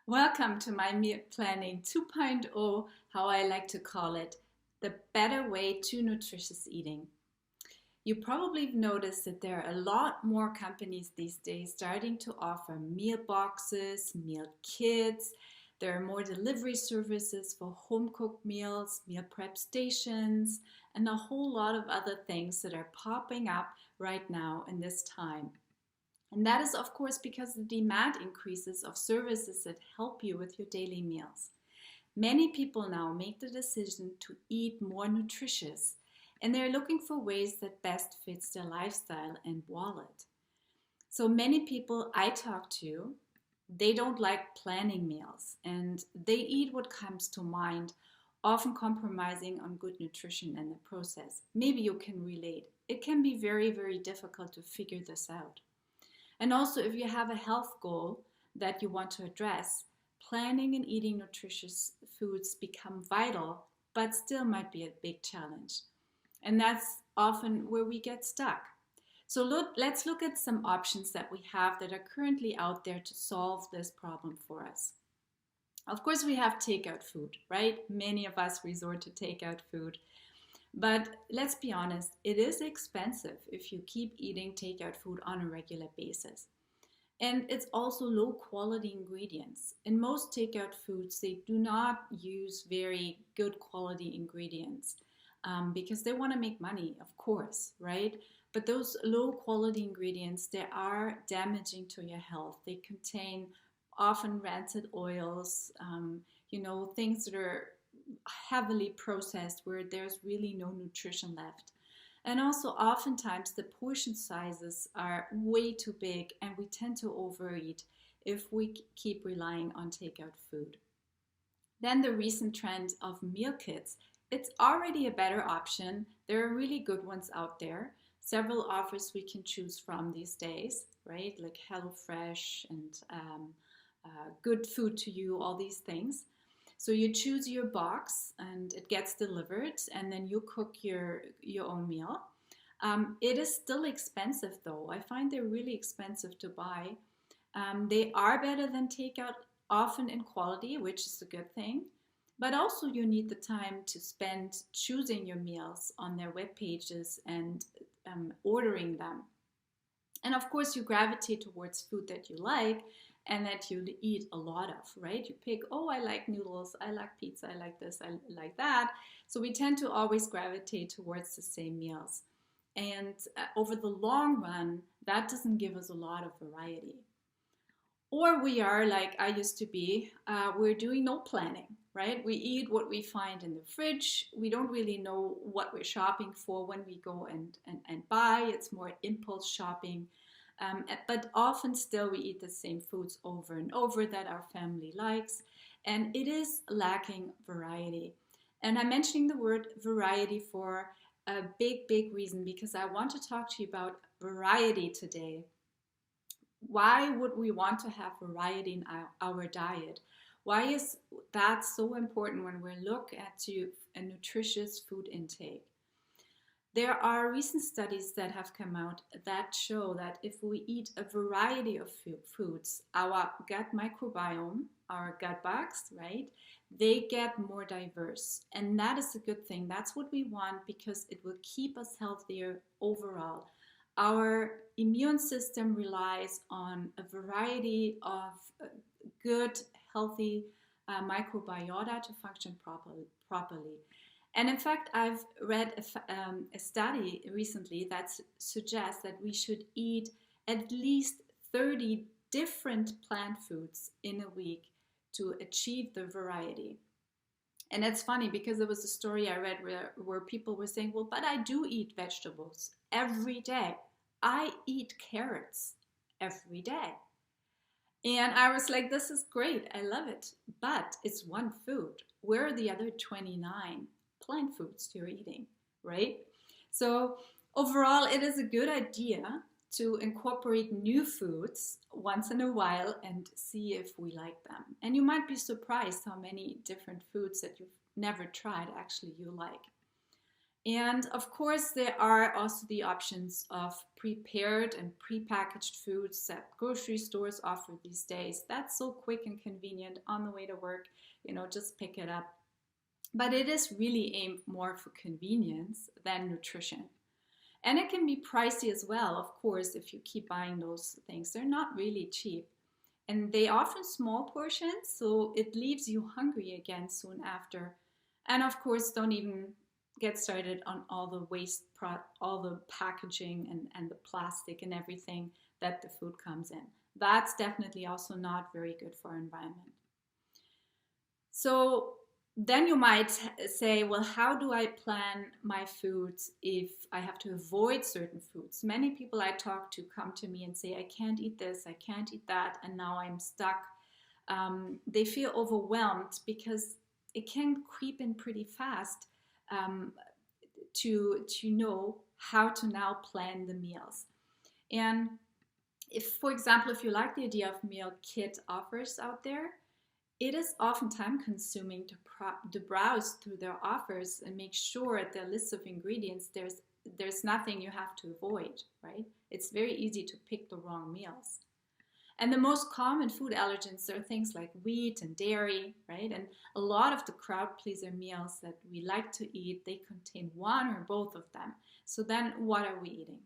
Welcome to my meal planning 2.0, how I like to call it, the better way to nutritious eating. You probably have noticed that there are a lot more companies these days starting to offer meal boxes, meal kits. There are more delivery services for home cooked meals, meal prep stations, and a whole lot of other things that are popping up right now in this time. And that is, of course, because the demand increases of services that help you with your daily meals. Many people now make the decision to eat more nutritious, and they're looking for ways that best fits their lifestyle and wallet. So many people I talk to, they don't like planning meals and they eat what comes to mind, often compromising on good nutrition in the process. Maybe you can relate. It can be very, very difficult to figure this out. And also, if you have a health goal that you want to address, planning and eating nutritious foods become vital, but still might be a big challenge. And that's often where we get stuck. So let's look at some options that we have that are currently out there to solve this problem for us. Of course, we have takeout food, right? Many of us resort to takeout food. But let's be honest, it is expensive if you keep eating takeout food on a regular basis. And it's also low quality ingredients. In most takeout foods, they do not use very good quality ingredients because they want to make money, of course, right? But those low quality ingredients, they are damaging to your health. They contain often rancid oils, things that are heavily processed where there's really no nutrition left. And also, oftentimes, the portion sizes are way too big, and we tend to overeat if we keep relying on takeout food. Then, the recent trend of meal kits. It's already a better option. There are really good ones out there. Several offers we can choose from these days, right? Like HelloFresh and Good Food to You, all these things. So you choose your box and it gets delivered, and then you cook your own meal. It is still expensive though. I find they're really expensive to buy. They are better than takeout, often in quality, which is a good thing. But also you need the time to spend choosing your meals on their web pages and ordering them. And of course, you gravitate towards food that you like and that you eat a lot of, right? You pick, oh, I like noodles, I like pizza, I like this, I like that. So we tend to always gravitate towards the same meals. And over the long run, that doesn't give us a lot of variety. Or we are like I used to be, we're doing no planning, right? We eat what we find in the fridge. We don't really know what we're shopping for when we go and buy. It's more impulse shopping. But often still we eat the same foods over and over that our family likes. And it is lacking variety. And I'm mentioning the word variety for a big, big reason because I want to talk to you about variety today. Why would we want to have variety in our diet? Why is that so important when we look at a nutritious food intake? There are recent studies that have come out that show that if we eat a variety of foods, our gut microbiome, our gut bugs, right, they get more diverse. And that is a good thing. That's what we want because it will keep us healthier overall. Our immune system relies on a variety of good, healthy microbiota to function properly. And in fact, I've read a study recently that suggests that we should eat at least 30 different plant foods in a week to achieve the variety. And it's funny because there was a story I read where people were saying, well, but I do eat vegetables every day. I eat carrots every day. And I was like, this is great. I love it. But it's one food. Where are the other 29 plant foods you're eating, right? So overall, it is a good idea to incorporate new foods once in a while and see if we like them. And you might be surprised how many different foods that you've never tried actually you like. And of course, there are also the options of prepared and prepackaged foods that grocery stores offer these days. That's so quick and convenient on the way to work, just pick it up. But it is really aimed more for convenience than nutrition. And it can be pricey as well, of course, if you keep buying those things. They're not really cheap. And they offer small portions, so it leaves you hungry again soon after. And of course, don't even get started on all the all the packaging and the plastic and everything that the food comes in. That's definitely also not very good for our environment. So then you might say, well, how do I plan my foods if I have to avoid certain foods? Many people I talk to come to me and say, I can't eat this, I can't eat that, and now I'm stuck. They feel overwhelmed because it can creep in pretty fast to know how to now plan the meals. And if, for example, if you like the idea of meal kit offers out there, it is often time consuming to browse through their offers and make sure at their list of ingredients there's nothing you have to avoid, right? It's very easy to pick the wrong meals. And the most common food allergens are things like wheat and dairy, right? And a lot of the crowd pleaser meals that we like to eat, they contain one or both of them. So then what are we eating?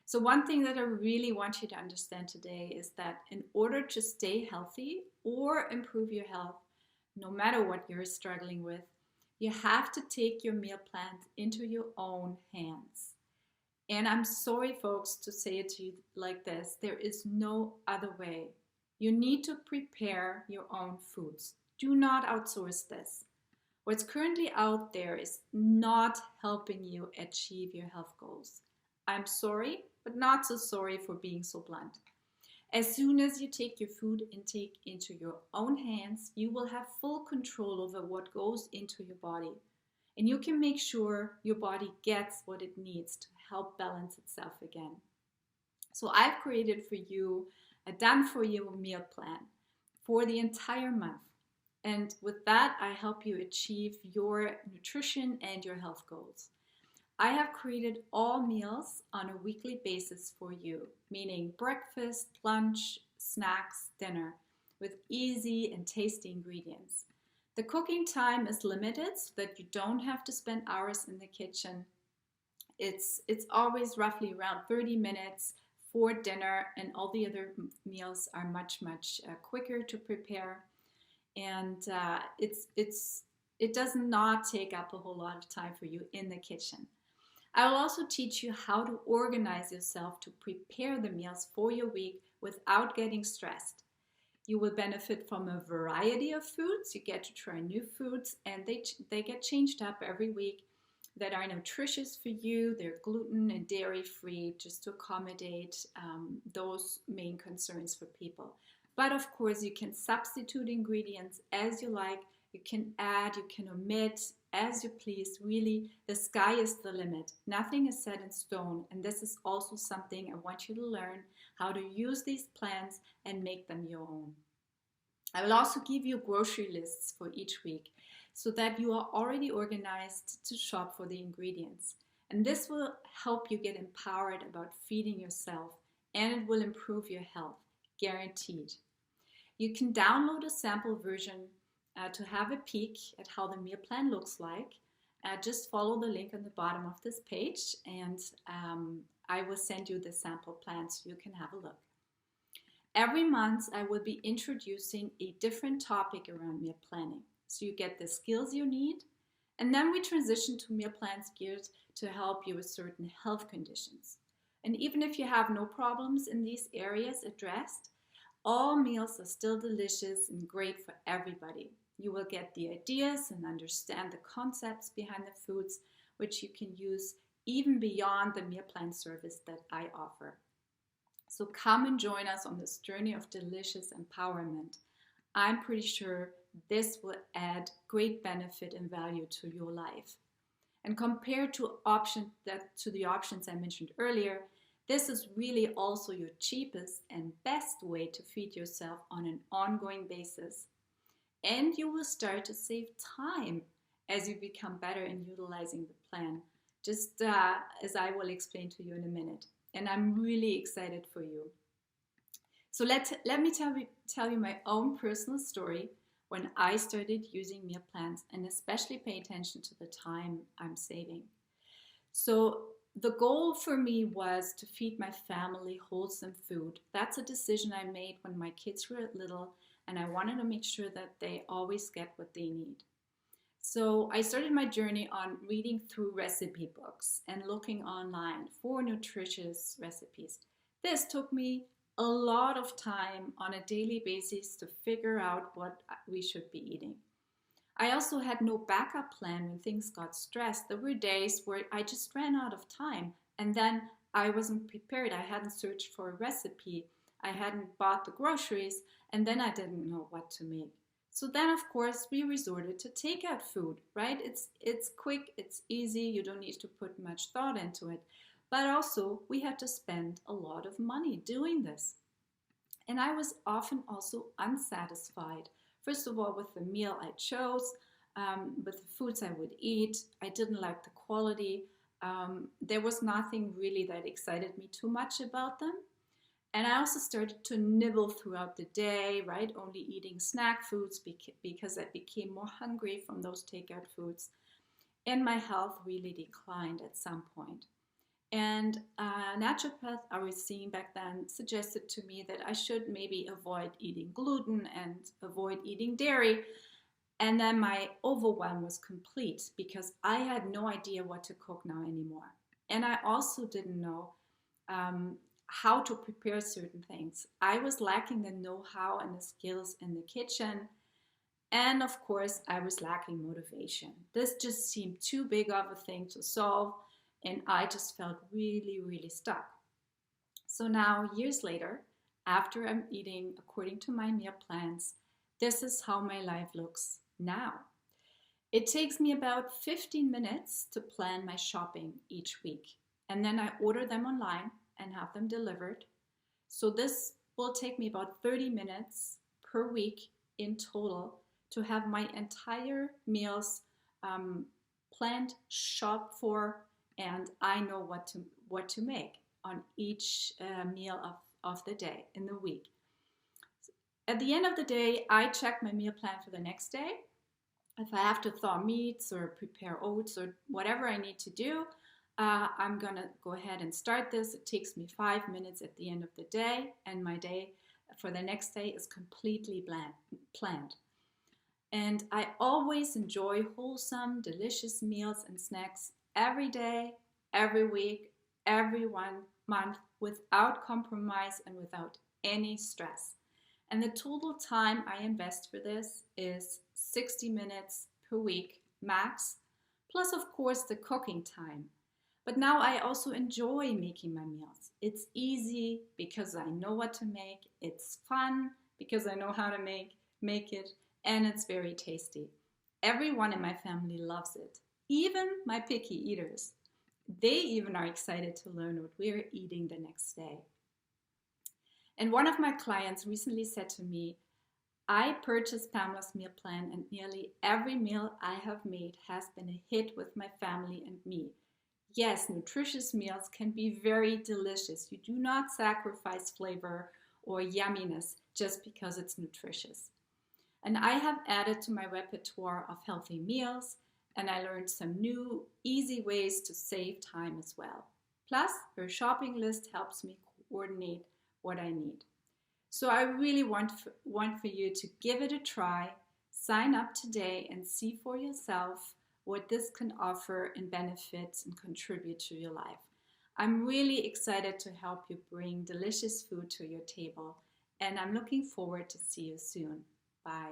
So one thing that I really want you to understand today is that in order to stay healthy or improve your health, no matter what you're struggling with, you have to take your meal plans into your own hands. And I'm sorry, folks, to say it to you like this. There is no other way. You need to prepare your own foods. Do not outsource this. What's currently out there is not helping you achieve your health goals. I'm sorry, but not so sorry for being so blunt. As soon as you take your food intake into your own hands, you will have full control over what goes into your body. And you can make sure your body gets what it needs to help balance itself again. So I've created for you a done-for-you meal plan for the entire month. And with that, I help you achieve your nutrition and your health goals. I have created all meals on a weekly basis for you, meaning breakfast, lunch, snacks, dinner, with easy and tasty ingredients. The cooking time is limited so that you don't have to spend hours in the kitchen. It's always roughly around 30 minutes for dinner, and all the other meals are much quicker to prepare. And it does not take up a whole lot of time for you in the kitchen. I will also teach you how to organize yourself to prepare the meals for your week without getting stressed. You will benefit from a variety of foods. You get to try new foods, and they get changed up every week that are nutritious for you. They're gluten and dairy free, just to accommodate those main concerns for people. But of course, you can substitute ingredients as you like. You can add, you can omit, as you please. Really, the sky is the limit. Nothing is set in stone. And this is also something I want you to learn, how to use these plans and make them your own. I will also give you grocery lists for each week so that you are already organized to shop for the ingredients. And this will help you get empowered about feeding yourself, and it will improve your health, guaranteed. You can download a sample version to have a peek at how the meal plan looks like. Just follow the link on the bottom of this page, and I will send you the sample plan so you can have a look. Every month, I will be introducing a different topic around meal planning, so you get the skills you need, and then we transition to meal plans geared to help you with certain health conditions. And even if you have no problems in these areas addressed, all meals are still delicious and great for everybody. You will get the ideas and understand the concepts behind the foods, which you can use even beyond the meal plan service that I offer. So come and join us on this journey of delicious empowerment. I'm pretty sure this will add great benefit and value to your life. And compared to the options I mentioned earlier, this is really also your cheapest and best way to feed yourself on an ongoing basis. And you will start to save time as you become better in utilizing the plan. just as I will explain to you in a minute. And I'm really excited for you. So let me tell you my own personal story when I started using meal plans, and especially pay attention to the time I'm saving. So the goal for me was to feed my family wholesome food. That's a decision I made when my kids were little, and I wanted to make sure that they always get what they need. So I started my journey on reading through recipe books and looking online for nutritious recipes. This took me a lot of time on a daily basis to figure out what we should be eating. I also had no backup plan when things got stressed. There were days where I just ran out of time, and then I wasn't prepared. I hadn't searched for a recipe, I hadn't bought the groceries, and then I didn't know what to make. So then, of course, we resorted to takeout food, right? It's quick, it's easy, you don't need to put much thought into it. But also, we had to spend a lot of money doing this. And I was often also unsatisfied. First of all, with the meal I chose, with the foods I would eat. I didn't like the quality. There was nothing really that excited me too much about them. And I also started to nibble throughout the day, right? Only eating snack foods because I became more hungry from those takeout foods. And my health really declined at some point. And a naturopath I was seeing back then suggested to me that I should maybe avoid eating gluten and avoid eating dairy. And then my overwhelm was complete because I had no idea what to cook now anymore. And I also didn't know how to prepare certain things. I was lacking the know-how and the skills in the kitchen. And of course, I was lacking motivation. This just seemed too big of a thing to solve, and I just felt really, really stuck. So now, years later, after I'm eating according to my meal plans, this is how my life looks now. It takes me about 15 minutes to plan my shopping each week, and then I order them online and have them delivered. So this will take me about 30 minutes per week in total to have my entire meals planned, shopped for, and I know what to make on each meal of the day in the week. At the end of the day, I check my meal plan for the next day. If I have to thaw meats or prepare oats or whatever I need to do, I'm gonna go ahead and start this. It takes me 5 minutes at the end of the day, and my day for the next day is completely planned. And I always enjoy wholesome, delicious meals and snacks every day, every week, every 1 month, without compromise and without any stress. And the total time I invest for this is 60 minutes per week max, plus of course the cooking time. But now I also enjoy making my meals. It's easy because I know what to make. It's fun because I know how to make it, and it's very tasty. Everyone in my family loves it, even my picky eaters. They even are excited to learn what we're eating the next day. And one of my clients recently said to me, I purchased Pamela's meal plan, and nearly every meal I have made has been a hit with my family and me. Yes, nutritious meals can be very delicious. You do not sacrifice flavor or yumminess just because it's nutritious. And I have added to my repertoire of healthy meals, and I learned some new, easy ways to save time as well. Plus, her shopping list helps me coordinate what I need. So I really want for you to give it a try, sign up today and see for yourself what this can offer in benefits and contribute to your life. I'm really excited to help you bring delicious food to your table, and I'm looking forward to see you soon. Bye.